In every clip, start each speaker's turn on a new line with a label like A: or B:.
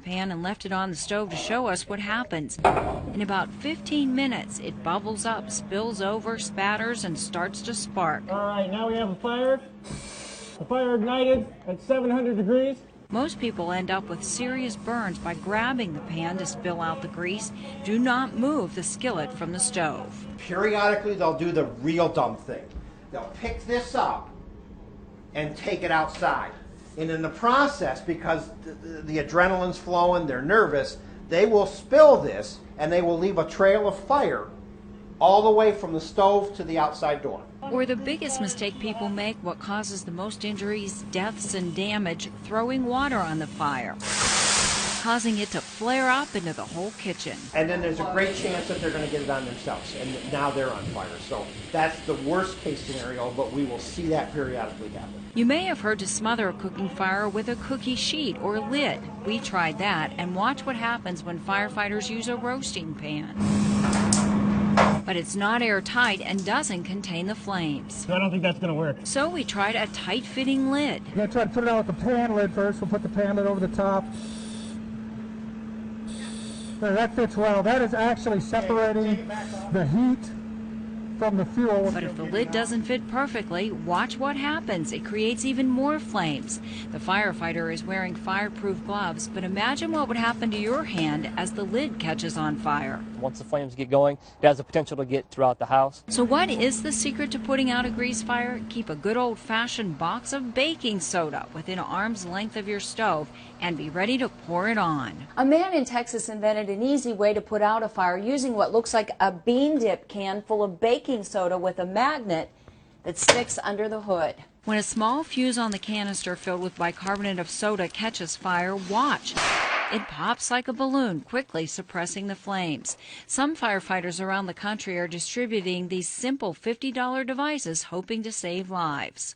A: pan and left it on the stove to show us what happens. In about 15 minutes, it bubbles up, spills over, spatters, and starts to spark.
B: All right, now we have a fire. The fire ignited at 700 degrees.
A: Most people end up with serious burns by grabbing the pan to spill out the grease. Do not move the skillet from the stove.
C: Periodically, they'll do the real dumb thing. They'll pick this up and take it outside. And in the process, because the adrenaline's flowing, they're nervous, they will spill this and they will leave a trail of fire all the way from the stove to the outside door.
A: Or the biggest mistake people make, what causes the most injuries, deaths, and damage, throwing water on the fire, causing it to flare up into the whole kitchen.
C: And then there's a great chance that they're going to get it on themselves, and now they're on fire. So that's the worst case scenario, but we will see that periodically happen.
A: You may have heard to smother a cooking fire with a cookie sheet or lid. We tried that, and watch what happens when firefighters use a roasting pan. But it's not airtight and doesn't contain the flames.
B: I don't think that's going to work.
A: So we tried a tight-fitting lid.
D: We're going to try to put it out with the pan lid first. We'll put the pan lid over the top. There, that fits well. That is actually separating the heat from the fuel.
A: But if the lid doesn't fit perfectly, watch what happens. It creates even more flames. The firefighter is wearing fireproof gloves, but imagine what would happen to your hand as the lid catches on fire.
E: Once the flames get going, it has the potential to get throughout the house.
A: So what is the secret to putting out a grease fire? Keep a good old-fashioned box of baking soda within arm's length of your stove and be ready to pour it on.
F: A man in Texas invented an easy way to put out a fire using what looks like a bean dip can full of baking soda with a magnet that sticks under the hood.
A: When a small fuse on the canister filled with bicarbonate of soda catches fire, watch. It pops like a balloon, quickly suppressing the flames. Some firefighters around the country are distributing these simple $50 devices, hoping to save lives.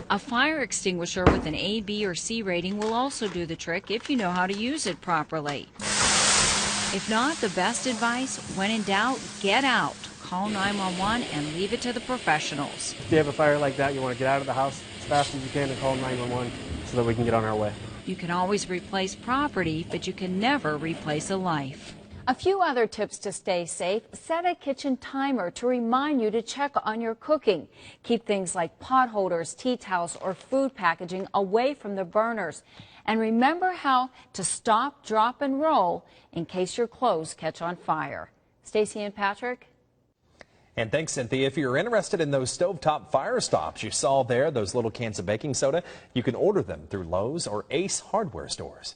A: A fire extinguisher with an A, B, or C rating will also do the trick if you know how to use it properly. If not, the best advice, when in doubt, get out. Call 911 and leave it to the professionals.
G: If you have a fire like that, you want to get out of the house as fast as you can and call 911 so that we can get on our way.
A: You can always replace property, but you can never replace a life.
F: A few other tips to stay safe. Set a kitchen timer to remind you to check on your cooking. Keep things like pot holders, tea towels, or food packaging away from the burners. And remember how to stop, drop, and roll in case your clothes catch on fire. Stacy and Patrick.
H: And thanks, Cynthia. If you're interested in those stovetop fire stops you saw there, those little cans of baking soda, you can order them through Lowe's or Ace hardware stores.